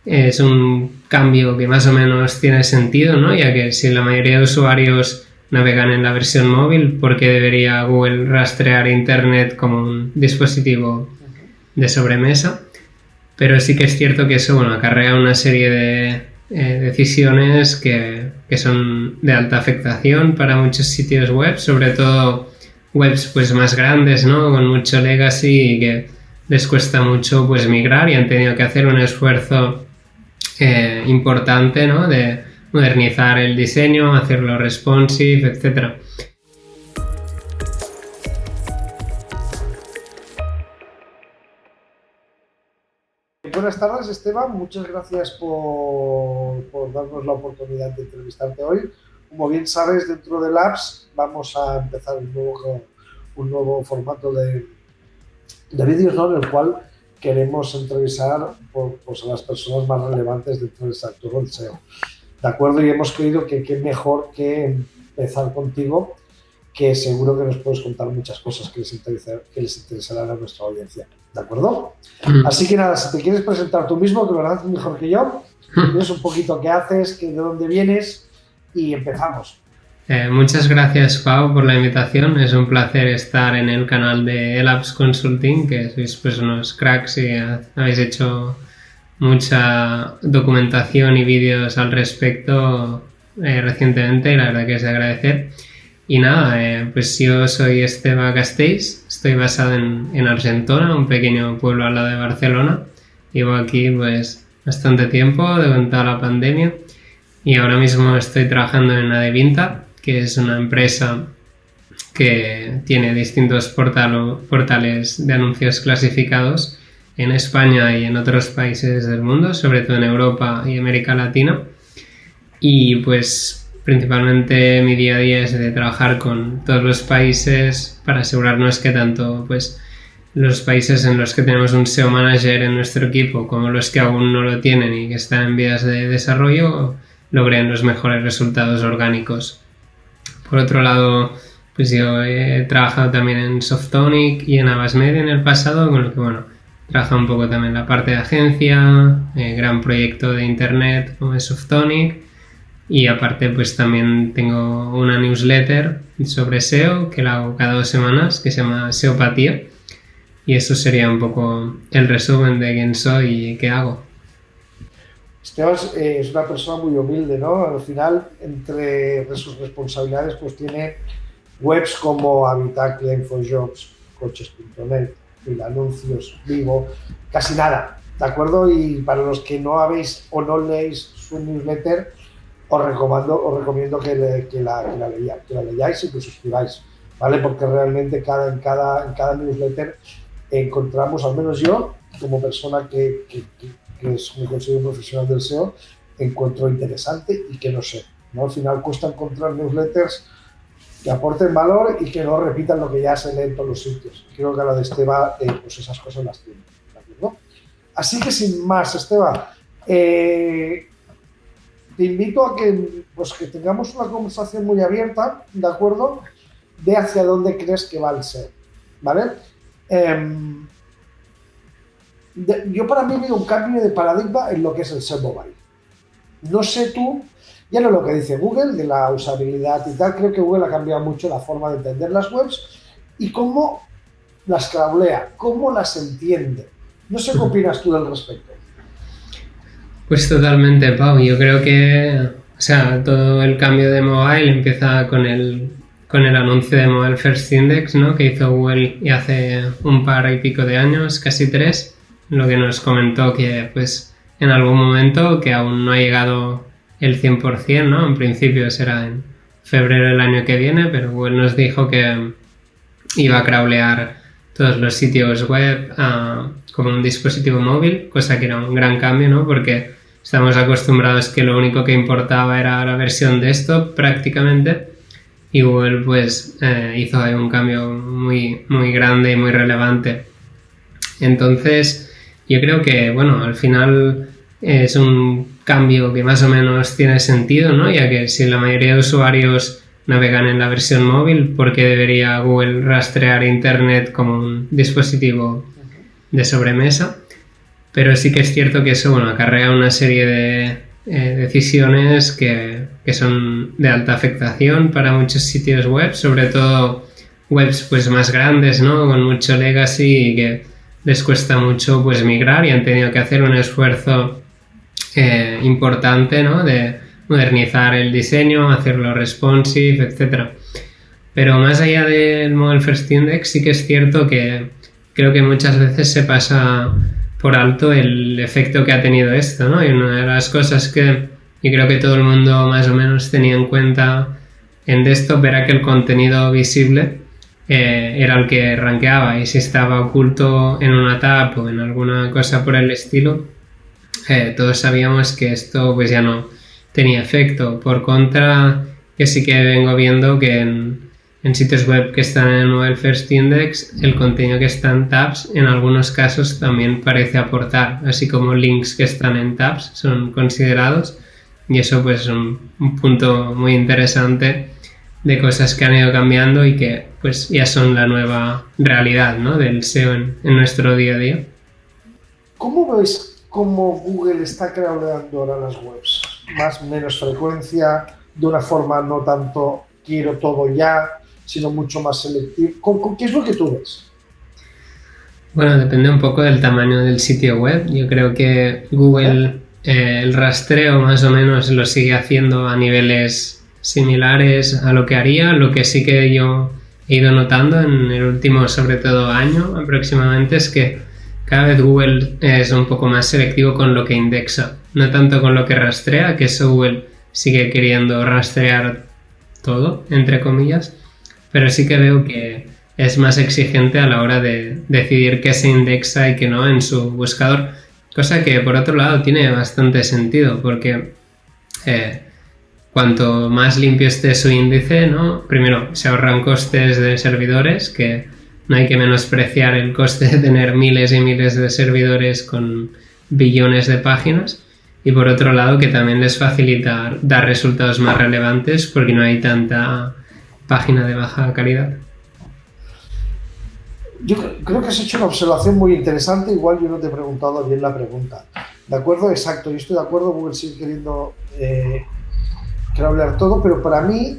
es un cambio que más o menos tiene sentido, ¿no? Ya que si la mayoría de usuarios navegan en la versión móvil, ¿por qué debería Google rastrear Internet como un dispositivo de sobremesa? Pero sí que es cierto que eso, bueno, acarrea una serie de decisiones que son de alta afectación para muchos sitios web, sobre todo webs pues más grandes, ¿no? Con mucho legacy y que les cuesta mucho pues migrar y han tenido que hacer un esfuerzo importante, ¿no? De modernizar el diseño, hacerlo responsive, etcétera. Buenas tardes, Esteban. Muchas gracias por darnos la oportunidad de entrevistarte hoy. Como bien sabes, dentro de Labs vamos a empezar un nuevo formato de vídeos, ¿no? En el cual queremos entrevistar pues, a las personas más relevantes dentro del sector del SEO. ¿De acuerdo? Y hemos creído que qué mejor que empezar contigo, que seguro que nos puedes contar muchas cosas que les interesarán a nuestra audiencia. ¿De acuerdo? Así que nada, si te quieres presentar tú mismo, que lo harás mejor que yo, dinos un poquito qué haces, de dónde vienes y empezamos. Muchas gracias, Pau, por la invitación. Es un placer estar en el canal de Elabs Consulting, que sois pues unos cracks y habéis hecho mucha documentación y vídeos al respecto recientemente y la verdad que es de agradecer. Y nada, pues yo soy Esteve Castells, estoy basado en Argentona, un pequeño pueblo al lado de Barcelona. Llevo aquí pues bastante tiempo, de toda la pandemia, y ahora mismo estoy trabajando en Adevinta, que es una empresa que tiene distintos portales de anuncios clasificados en España y en otros países del mundo, sobre todo en Europa y América Latina. Y pues principalmente mi día a día es de trabajar con todos los países para asegurarnos que tanto pues los países en los que tenemos un SEO manager en nuestro equipo como los que aún no lo tienen y que están en vías de desarrollo logren los mejores resultados orgánicos. Por otro lado, pues yo he trabajado también en Softonic y en Avasmedia en el pasado, con lo que bueno, he trabajado un poco también en la parte de agencia, gran proyecto de internet como es Softonic. Y aparte pues también tengo una newsletter sobre SEO que la hago cada 2 semanas, que se llama Seopatía, y eso sería un poco el resumen de quién soy y qué hago. Esteban es una persona muy humilde, ¿no? Al final, entre sus responsabilidades, pues tiene webs como Habitacle, Infojobs, Coches.net, Anuncios, Vivo, casi nada, ¿de acuerdo? Y para los que no habéis o no leéis su newsletter, os recomiendo que la leáis y que os suscribáis, ¿vale? Porque realmente en cada newsletter encontramos, al menos yo, como persona que me considero un profesional del SEO, encuentro interesante y que no sé, ¿no? Al final cuesta encontrar newsletters que aporten valor y que no repitan lo que ya se lee en todos los sitios. Creo que a la de Esteve, pues esas cosas las tiene, ¿no? Así que sin más, Esteve, te invito a que tengamos una conversación muy abierta, ¿de acuerdo? De hacia dónde crees que va el SEO, ¿vale? Yo para mí veo un cambio de paradigma en lo que es el SEO mobile. No sé tú, ya no lo que dice Google, de la usabilidad y tal, creo que Google ha cambiado mucho la forma de entender las webs y cómo las crawlea, cómo las entiende. No sé qué opinas tú del respecto. Pues totalmente, Pau. Yo creo que todo el cambio de mobile empieza con el anuncio de Mobile First Index, ¿no? Que hizo Google y hace un par y pico de años, casi 3, lo que nos comentó que pues en algún momento, que aún no ha llegado el 100%, ¿no? En principio será en febrero del año que viene, pero Google nos dijo que iba a crawlear todos los sitios web como un dispositivo móvil, cosa que era un gran cambio, ¿no? Porque estamos acostumbrados que lo único que importaba era la versión desktop prácticamente, y Google pues hizo ahí un cambio muy, muy grande y muy relevante. Entonces yo creo que bueno, al final es un cambio que más o menos tiene sentido, ¿no? Ya que si la mayoría de usuarios navegan en la versión móvil, ¿por qué debería Google rastrear Internet como un dispositivo de sobremesa? pero sí que es cierto que eso, bueno, acarrea una serie de decisiones que son de alta afectación para muchos sitios web, sobre todo webs pues más grandes, ¿no? Con mucho legacy y que les cuesta mucho pues migrar y han tenido que hacer un esfuerzo importante, ¿no? De modernizar el diseño, hacerlo responsive, etcétera. Pero más allá del Mobile First Index, sí que es cierto que creo que muchas veces se pasa por alto el efecto que ha tenido esto, ¿no? Y una de las cosas que yo creo que todo el mundo más o menos tenía en cuenta en desktop era que el contenido visible era el que rankeaba, y si estaba oculto en una tab o en alguna cosa por el estilo, todos sabíamos que esto pues ya no tenía efecto. Por contra, que sí que vengo viendo que en sitios web que están en el Mobile First Index, el contenido que está en tabs en algunos casos también parece aportar, así como links que están en tabs son considerados, y eso pues es un punto muy interesante de cosas que han ido cambiando y que pues ya son la nueva realidad, ¿no? Del SEO en nuestro día a día. ¿Cómo ves cómo Google está crawleando ahora las webs? Más o menos frecuencia, de una forma no tanto quiero todo ya, sino mucho más selectivo. ¿Qué es lo que tú ves? Bueno, depende un poco del tamaño del sitio web. Yo creo que Google el rastreo más o menos lo sigue haciendo a niveles similares a lo que haría. Lo que sí que yo he ido notando en el último, sobre todo año aproximadamente, es que cada vez Google es un poco más selectivo con lo que indexa, no tanto con lo que rastrea, que eso Google sigue queriendo rastrear todo, entre comillas, pero sí que veo que es más exigente a la hora de decidir qué se indexa y qué no en su buscador, cosa que por otro lado tiene bastante sentido, porque cuanto más limpio esté su índice, ¿no? Primero se ahorran costes de servidores, que no hay que menospreciar el coste de tener miles y miles de servidores con billones de páginas, y por otro lado que también les facilita dar resultados más relevantes porque no hay tanta página de baja calidad. Yo creo que has hecho una observación muy interesante, igual yo no te he preguntado bien la pregunta. ¿De acuerdo? Exacto, yo estoy de acuerdo, Google sigue queriendo crawlear todo, pero para mí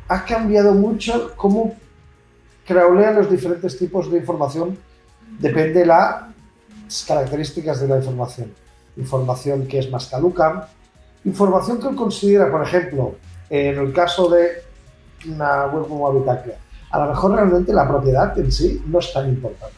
ha cambiado mucho cómo crawlean los diferentes tipos de información, depende de las características de la información. Información que es más caduca, información que él considera, por ejemplo, en el caso de una web como Habitaclia, a lo mejor realmente la propiedad en sí no es tan importante.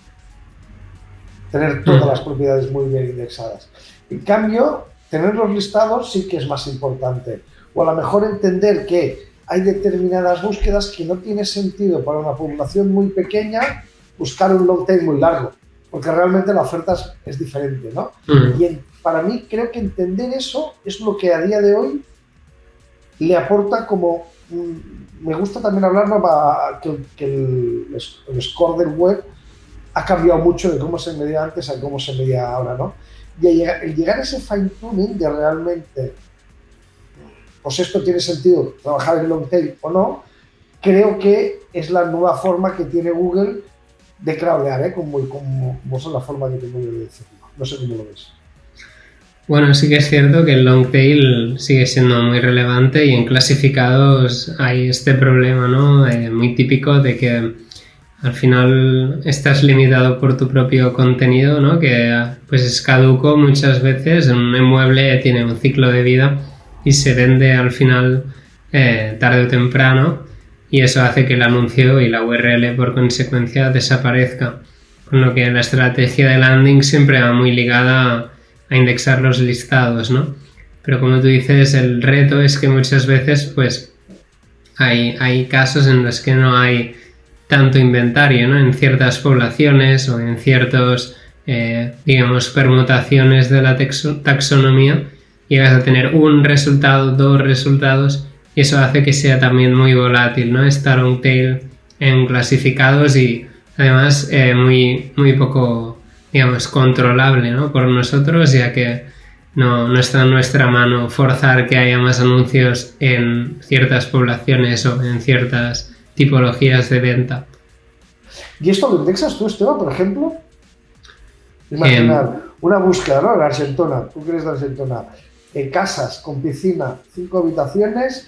Tener todas las propiedades muy bien indexadas. En cambio, tener los listados sí que es más importante. O a lo mejor entender que hay determinadas búsquedas que no tiene sentido para una población muy pequeña buscar un long tail muy largo, porque realmente la oferta es diferente, ¿no? Y para mí creo que entender eso es lo que a día de hoy le aporta como... me gusta también hablar que el score del web ha cambiado mucho de cómo se medía antes a cómo se medía ahora, ¿no? Y el llegar a ese fine tuning de realmente, pues esto tiene sentido, trabajar en long tail o no, creo que es la nueva forma que tiene Google de crawlear, como es la forma que tengo yo de decirlo. No sé cómo lo ves. Bueno, sí que es cierto que el long tail sigue siendo muy relevante, y en clasificados hay este problema, ¿no? Muy típico de que al final estás limitado por tu propio contenido, ¿no? Que pues es caduco muchas veces. Un inmueble tiene un ciclo de vida y se vende al final tarde o temprano, y eso hace que el anuncio y la URL por consecuencia desaparezca. Con lo que la estrategia de landing siempre va muy ligada a indexar los listados, ¿no? Pero como tú dices, el reto es que muchas veces pues hay casos en los que no hay tanto inventario, ¿no? En ciertas poblaciones o en ciertos, digamos, permutaciones de la taxonomía, llegas a tener un resultado, dos resultados, y eso hace que sea también muy volátil, ¿no? Está long tail en clasificados y además muy poco, digamos, controlable, ¿no? Por nosotros, ya que no está en nuestra mano forzar que haya más anuncios en ciertas poblaciones o en ciertas tipologías de venta. ¿Y esto lo indexas tú, Esteban, por ejemplo? Imaginar una búsqueda, ¿no? En Argentona, tú que eres de Argentona, casas con piscina, 5 habitaciones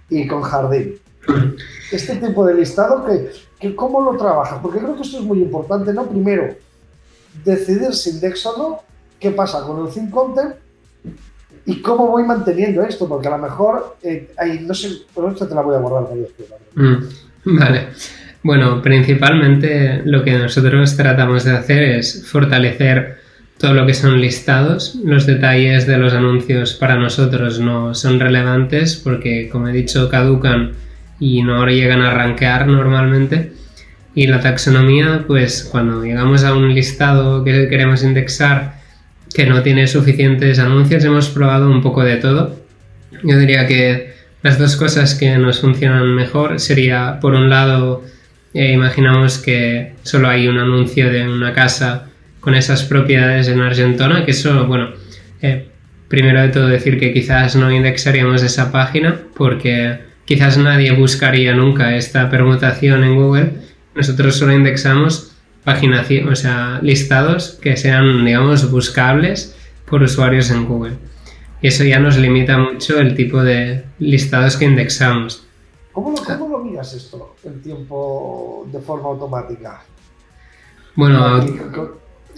y con jardín. Este tipo de listado, ¿cómo lo trabajas? Porque creo que esto es muy importante, ¿no? Primero, decidir si indexo o no, qué pasa con el thin content y cómo voy manteniendo esto, porque a lo mejor, no sé, pero esto te la voy a borrar. Vale. Bueno, principalmente lo que nosotros tratamos de hacer es fortalecer todo lo que son listados. Los detalles de los anuncios para nosotros no son relevantes porque, como he dicho, caducan y no llegan a rankear normalmente. Y la taxonomía, pues cuando llegamos a un listado que queremos indexar que no tiene suficientes anuncios, hemos probado un poco de todo. Yo diría que las dos cosas que nos funcionan mejor sería, por un lado, imaginamos que solo hay un anuncio de una casa con esas propiedades en Argentona, que eso, bueno, primero de todo decir que quizás no indexaríamos esa página porque quizás nadie buscaría nunca esta permutación en Google. Nosotros solo indexamos páginas, o sea, listados que sean, digamos, buscables por usuarios en Google. Y eso ya nos limita mucho el tipo de listados que indexamos. ¿Cómo lo miras esto en tiempo de forma automática? Bueno,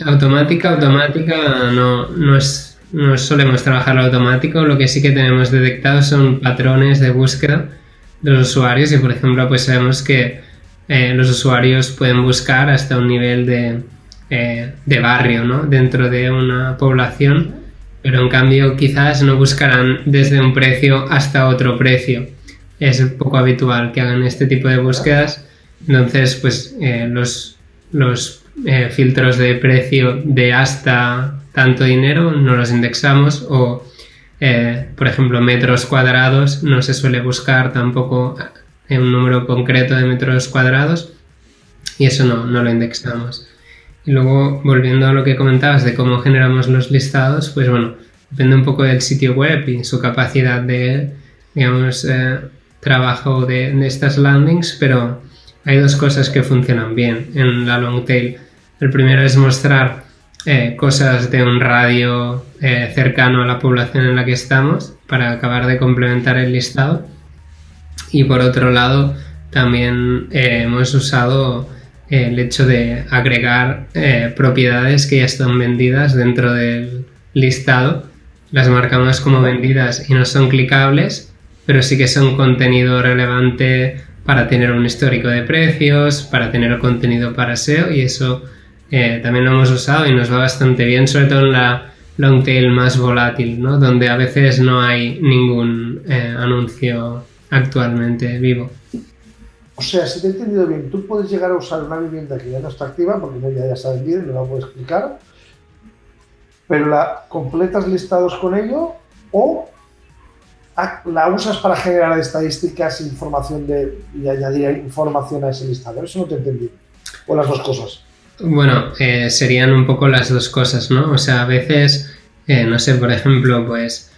automática no solemos trabajar automático. Lo que sí que tenemos detectado son patrones de búsqueda de los usuarios y, por ejemplo, pues sabemos que los usuarios pueden buscar hasta un nivel de barrio, ¿no? Dentro de una población, pero en cambio quizás no buscarán desde un precio hasta otro precio. Es poco habitual que hagan este tipo de búsquedas. Entonces, pues los filtros de precio de hasta tanto dinero no los indexamos o, por ejemplo, metros cuadrados no se suele buscar tampoco en un número concreto de metros cuadrados y eso no lo indexamos. Y luego, volviendo a lo que comentabas de cómo generamos los listados, pues bueno, depende un poco del sitio web y su capacidad de, digamos, trabajo de estas landings, pero hay dos cosas que funcionan bien en la long tail. El primero es mostrar cosas de un radio cercano a la población en la que estamos para acabar de complementar el listado. Y por otro lado, también hemos usado el hecho de agregar propiedades que ya están vendidas dentro del listado. Las marcamos como vendidas y no son clicables, pero sí que son contenido relevante para tener un histórico de precios, para tener contenido para SEO, y eso también lo hemos usado y nos va bastante bien, sobre todo en la long tail más volátil, ¿no? Donde a veces no hay ningún anuncio actualmente vivo. O sea, si te he entendido bien, tú puedes llegar a usar una vivienda que ya no está activa, porque no ya está vendida, no la puedo explicar, pero la completas listados con ello o la usas para generar estadísticas, información y añadir información a ese listado. Eso no te he entendido. O las dos cosas. Bueno, serían un poco las dos cosas, ¿no? O sea, a veces, no sé, por ejemplo, pues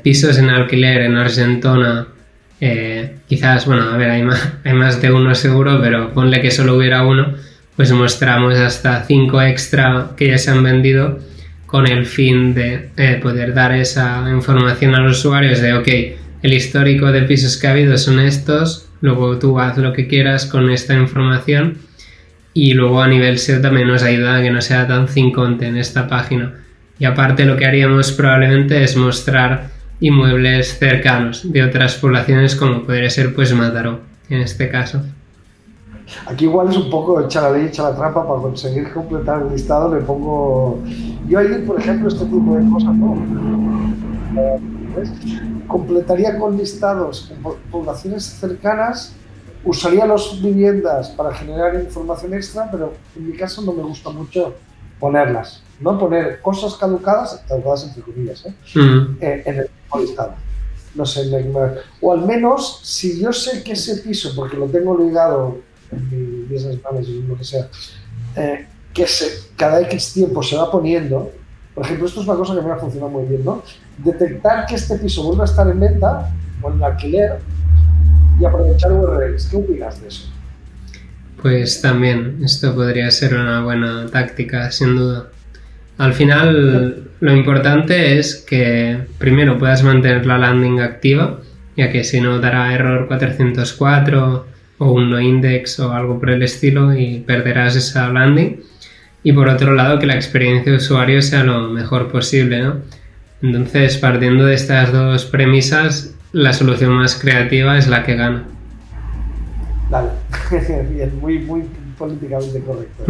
pisos en alquiler en Argentona, quizás, bueno, a ver, hay más de uno seguro, pero ponle que solo hubiera uno, pues mostramos hasta 5 extra que ya se han vendido con el fin de poder dar esa información a los usuarios de, ok, el histórico de pisos que ha habido son estos, luego tú haz lo que quieras con esta información, y luego a nivel SEO también nos ayuda a que no sea tan thin content esta página. Y aparte lo que haríamos probablemente es mostrar inmuebles cercanos de otras poblaciones, como podría ser pues Mataró en este caso. Aquí igual es un poco echar la ley, echar la trampa. Para conseguir completar el listado le pongo... Yo ahí, por ejemplo, este tipo de cosas, ¿no? Completaría con listados en poblaciones cercanas, usaría las viviendas para generar información extra, pero en mi caso no me gusta mucho ponerlas. No poner cosas caducadas entre comillas, en el mismo listado. No sé, o al menos, si yo sé que ese piso, porque lo tengo ligado en mi business manager o lo que sea, cada X tiempo se va poniendo, por ejemplo, esto es una cosa que me ha funcionado muy bien, ¿no? Detectar que este piso vuelve a estar en venta o en alquiler y aprovechar URLs. ¿Qué opinas de eso? Pues también, esto podría ser una buena táctica, sin duda. Al final, lo importante es que primero puedas mantener la landing activa, ya que si no dará error 404 o un no index o algo por el estilo y perderás esa landing. Y por otro lado, que la experiencia de usuario sea lo mejor posible, ¿no? Entonces, partiendo de estas dos premisas, la solución más creativa es la que gana. Vale, bien, muy políticamente correcto.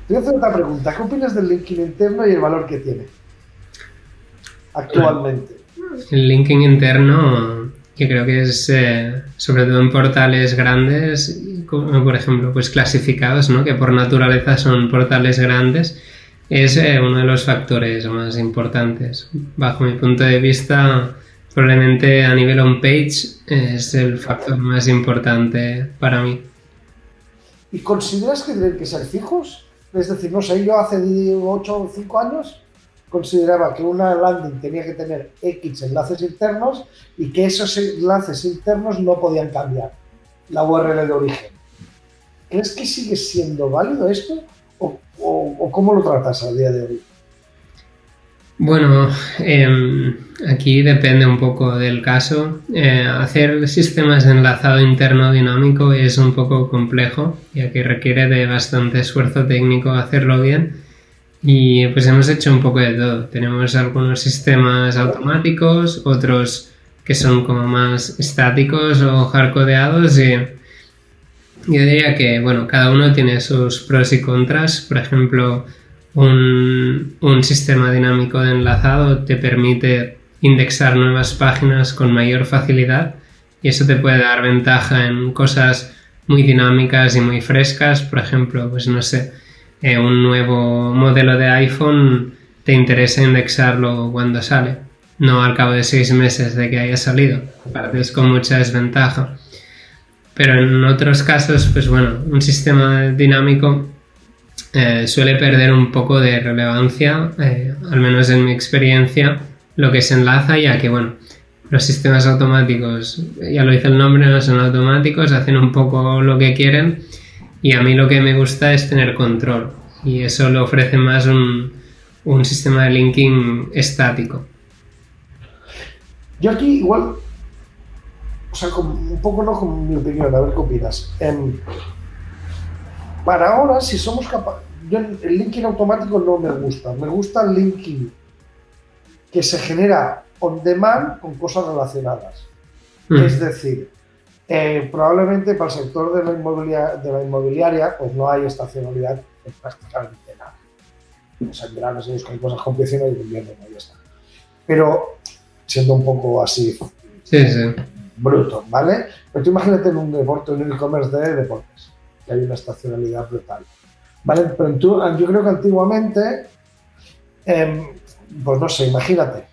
Te voy a hacer otra pregunta. ¿Qué opinas del linking interno y el valor que tiene actualmente? El linking interno, yo creo que es, sobre todo en portales grandes, como por ejemplo, pues clasificados, ¿no? Que por naturaleza son portales grandes, es uno de los factores más importantes. Bajo mi punto de vista, probablemente a nivel on-page es el factor más importante para mí. ¿Y consideras que tienen que ser fijos? Es decir, no sé, yo hace 8 o 5 años consideraba que una landing tenía que tener X enlaces internos y que esos enlaces internos no podían cambiar la URL de origen. ¿Crees que sigue siendo válido esto? ¿O cómo lo tratas a día de hoy? Bueno, aquí depende un poco del caso. Hacer sistemas de enlazado interno dinámico es un poco complejo, ya que requiere de bastante esfuerzo técnico hacerlo bien. Y pues hemos hecho un poco de todo. Tenemos algunos sistemas automáticos, otros que son como más estáticos o hardcodeados, y yo diría que, bueno, cada uno tiene sus pros y contras. Por ejemplo, un sistema dinámico de enlazado te permite indexar nuevas páginas con mayor facilidad y eso te puede dar ventaja en cosas muy dinámicas y muy frescas. Por ejemplo, pues no sé, un nuevo modelo de iPhone te interesa indexarlo cuando sale, no al cabo de 6 meses de que haya salido. Partes con mucha desventaja. Pero en otros casos, pues bueno, un sistema dinámico suele perder un poco de relevancia, al menos en mi experiencia, lo que se enlaza, ya que, bueno, los sistemas automáticos, ya lo dice el nombre, no son automáticos, hacen un poco lo que quieren y a mí lo que me gusta es tener control y eso lo ofrece más un sistema de linking estático. Yo aquí igual, o sea, un poco no con mi opinión, a ver qué opinas. Para ahora, si somos capaces, el linking automático no me gusta el linking que se genera on demand con cosas relacionadas. Es decir, probablemente para el sector de la inmobiliaria pues no hay estacionalidad en prácticamente nada. O sea, en verano se buscan cosas con piscina y en invierno no, ya está. Pero siendo un poco así bruto, ¿vale? Pero tú imagínate en un deporte, en un e-commerce de deportes, que hay una estacionalidad brutal. ¿Vale? Pero yo creo que antiguamente, pues no sé, imagínate,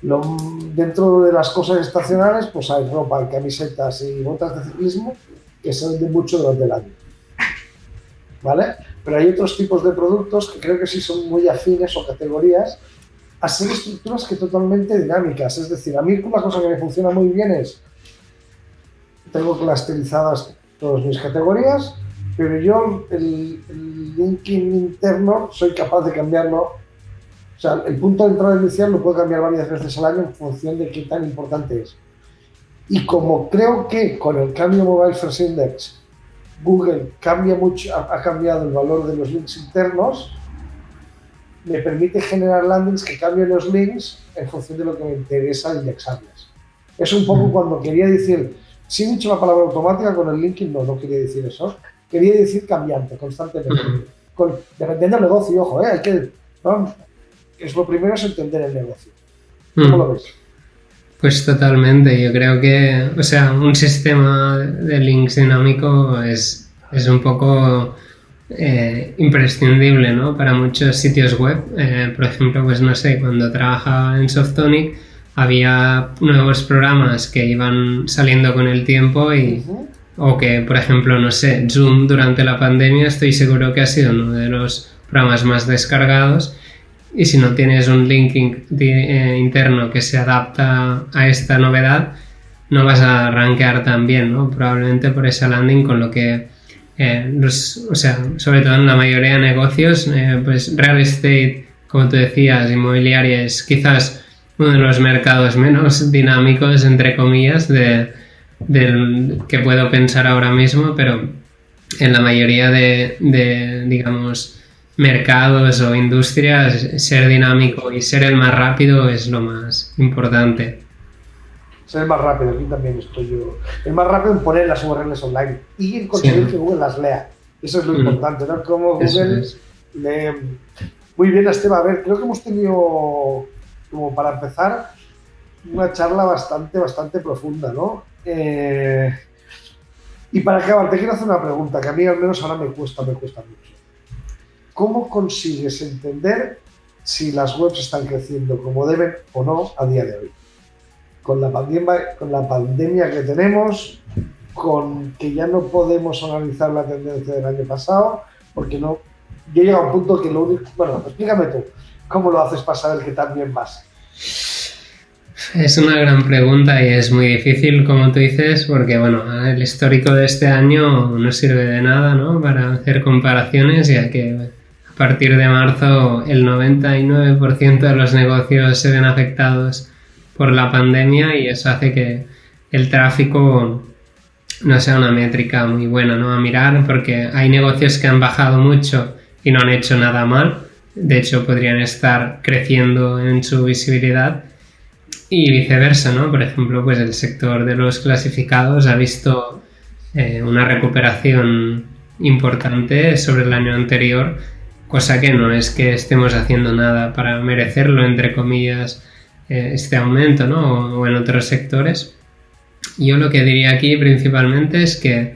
dentro de las cosas estacionales, pues hay ropa, hay camisetas y botas de ciclismo que se venden mucho durante el año. ¿Vale? Pero hay otros tipos de productos que creo que sí son muy afines o categorías a ser estructuras que totalmente dinámicas. Es decir, a mí una cosa que me funciona muy bien es, tengo clusterizadas todas mis categorías, pero yo el linking interno soy capaz de cambiarlo. O sea, el punto de entrada inicial lo puedo cambiar varias veces al año en función de qué tan importante es. Y como creo que con el cambio Mobile First Index, Google cambia mucho, ha cambiado el valor de los links internos, me permite generar landings que cambien los links en función de lo que me interesa indexarles. Es un poco cuando quería decir, si he dicho la palabra automática con el linking, no quería decir eso. Quería decir cambiante, constantemente. Dependiendo del negocio, ojo, hay que... ¿no? Es lo primero es entender el negocio. ¿Cómo lo ves? Pues totalmente. Yo creo que, o sea, un sistema de links dinámico es un poco imprescindible, ¿no? Para muchos sitios web. Por ejemplo, pues no sé, cuando trabajaba en Softonic había nuevos programas que iban saliendo con el tiempo y... O que, por ejemplo, no sé, Zoom durante la pandemia estoy seguro que ha sido uno de los programas más descargados y si no tienes un linking interno que se adapta a esta novedad no vas a rankear tan bien, ¿no? Probablemente por esa landing, con lo que o sea, sobre todo en la mayoría de negocios, pues real estate como tú decías, inmobiliaria es quizás uno de los mercados menos dinámicos, entre comillas, del que puedo pensar ahora mismo, pero en la mayoría de digamos, mercados o industrias, ser dinámico y ser el más rápido es lo más importante. Ser el más rápido, aquí también estoy yo. El más rápido en poner las URLs online y en conseguir que Google las lea. Eso es lo importante, ¿no? Como Google lee. Muy bien, Esteban. A ver, creo que hemos tenido, como para empezar, una charla bastante profunda, ¿no? Y para acabar, te quiero hacer una pregunta que a mí al menos ahora me cuesta mucho. ¿Cómo consigues entender si las webs están creciendo como deben o no a día de hoy? Con la pandemia que tenemos, con que ya no podemos analizar la tendencia del año pasado, porque no. Yo llego a un punto que lo único. Bueno, explícame tú, ¿cómo lo haces para saber que también vas? Es una gran pregunta y es muy difícil, como tú dices, porque bueno, el histórico de este año no sirve de nada, ¿no? Para hacer comparaciones, ya que a partir de marzo el 99% de los negocios se ven afectados por la pandemia y eso hace que el tráfico no sea una métrica muy buena, ¿no? A mirar, porque hay negocios que han bajado mucho y no han hecho nada mal, de hecho podrían estar creciendo en su visibilidad y viceversa, ¿no? Por ejemplo, pues el sector de los clasificados ha visto una recuperación importante sobre el año anterior, cosa que no es que estemos haciendo nada para merecerlo, entre comillas, este aumento, ¿no? O en otros sectores. Yo lo que diría aquí principalmente es que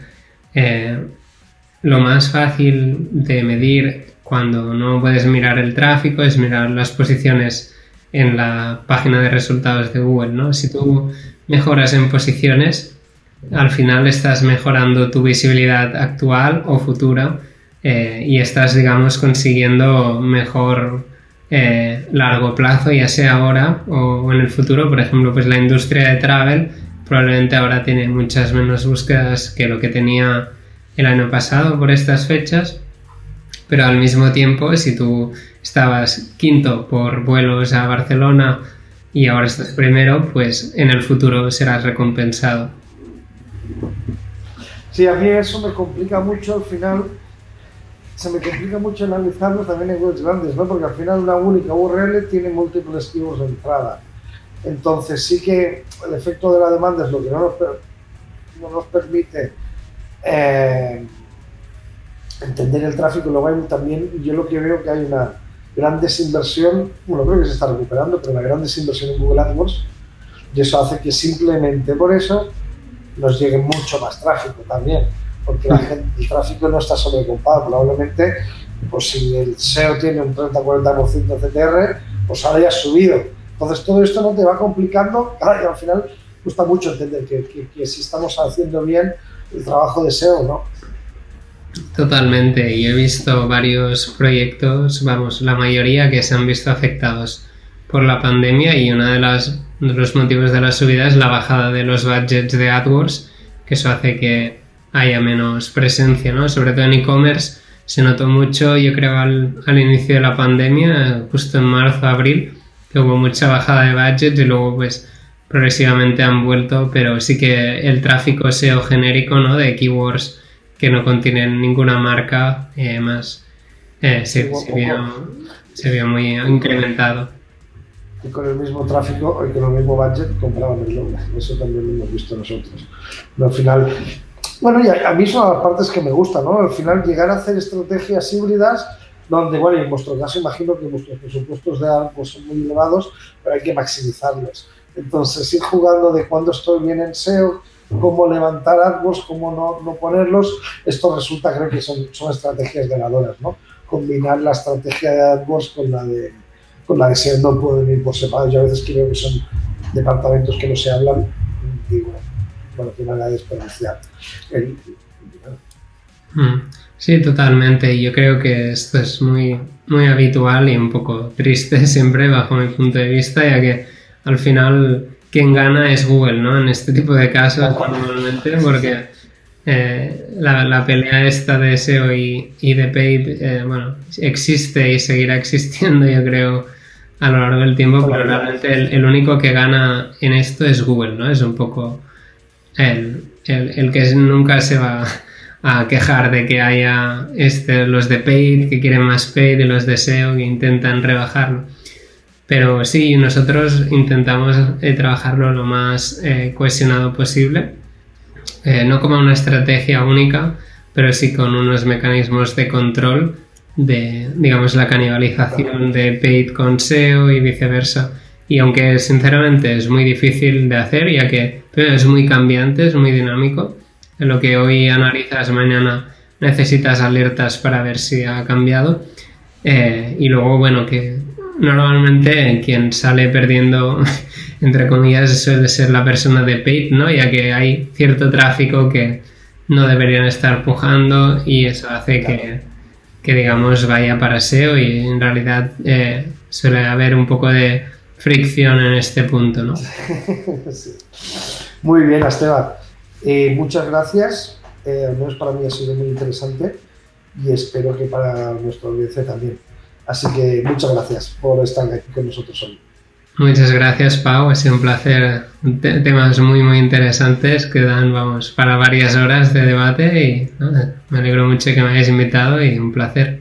lo más fácil de medir cuando no puedes mirar el tráfico es mirar las posiciones en la página de resultados de Google, ¿no? Si tú mejoras en posiciones, al final estás mejorando tu visibilidad actual o futura y estás, digamos, consiguiendo mejor largo plazo, ya sea ahora o en el futuro. Por ejemplo, pues la industria de travel probablemente ahora tiene muchas menos búsquedas que lo que tenía el año pasado por estas fechas, pero al mismo tiempo, si tú estabas quinto por vuelos a Barcelona y ahora estás primero, pues en el futuro serás recompensado. Sí, a mí eso me complica mucho al final. Se me complica mucho analizarlo también en webs grandes, ¿no? Porque al final una única URL tiene múltiples keywords de entrada. Entonces sí que el efecto de la demanda es lo que no nos permite entender el tráfico. Luego hay también, yo lo que veo que hay una gran desinversión, bueno, creo que se está recuperando, pero una gran desinversión en Google AdWords, y eso hace que simplemente por eso nos llegue mucho más tráfico también, porque el tráfico no está sobrecopado. Probablemente, pues si el SEO tiene un 30-40% CTR, pues ahora ya ha subido. Entonces todo esto no te va complicando, y al final cuesta mucho entender que si estamos haciendo bien el trabajo de SEO, ¿no? Totalmente, yo he visto varios proyectos, vamos, la mayoría que se han visto afectados por la pandemia y uno de los motivos de la subida es la bajada de los budgets de AdWords, que eso hace que haya menos presencia, ¿no? Sobre todo en e-commerce se notó mucho, yo creo, al inicio de la pandemia, justo en marzo, abril, que hubo mucha bajada de budget y luego pues progresivamente han vuelto, pero sí que el tráfico SEO genérico, ¿no? De keywords que no contienen ninguna marca más se vio muy incrementado. Y con el mismo tráfico y con el mismo budget compraban el doble. Eso también lo hemos visto nosotros. Pero al final, bueno, y a mí son las partes que me gustan, ¿no? Al final llegar a hacer estrategias híbridas donde, bueno, y en vuestro caso imagino que vuestros presupuestos de AdWords son muy elevados, pero hay que maximizarlos. Entonces, ir jugando de cuándo estoy bien en SEO, cómo levantar AdWords, cómo no ponerlos, esto resulta, creo que son estrategias ganadoras, ¿no? Combinar la estrategia de AdWords con la de SEO no pueden ir por separado. Yo a veces creo que son departamentos que no se hablan, digo, bueno, que van a desperdiciar. Sí, totalmente. Y yo creo que esto es muy, muy habitual y un poco triste siempre bajo mi punto de vista, ya que al final quien gana es Google, ¿no? En este tipo de casos normalmente, porque la pelea esta de SEO y de paid, bueno, existe y seguirá existiendo, yo creo, a lo largo del tiempo, pero realmente el único que gana en esto es Google, ¿no? Es un poco el que nunca se va a quejar de que haya los de paid que quieren más paid y los de SEO que intentan rebajarlo. Pero sí, nosotros intentamos trabajarlo lo más cohesionado posible, no como una estrategia única, pero sí con unos mecanismos de control de, digamos, la canibalización de paid con SEO y viceversa. Y aunque sinceramente es muy difícil de hacer, ya que es muy cambiante, es muy dinámico, lo que hoy analizas, mañana necesitas alertas para ver si ha cambiado. Y luego, bueno, que normalmente quien sale perdiendo, entre comillas, suele ser la persona de paid, ¿no? Ya que hay cierto tráfico que no deberían estar pujando y eso hace que digamos, vaya para SEO y en realidad suele haber un poco de fricción en este punto, ¿no? Sí. Muy bien, Esteban. Muchas gracias. Al menos para mí ha sido muy interesante y espero que para nuestra audiencia también. Así que muchas gracias por estar aquí con nosotros hoy. Muchas gracias, Pau. Ha sido un placer. Temas muy, muy interesantes que dan, vamos, para varias horas de debate y me alegro mucho que me hayáis invitado y un placer.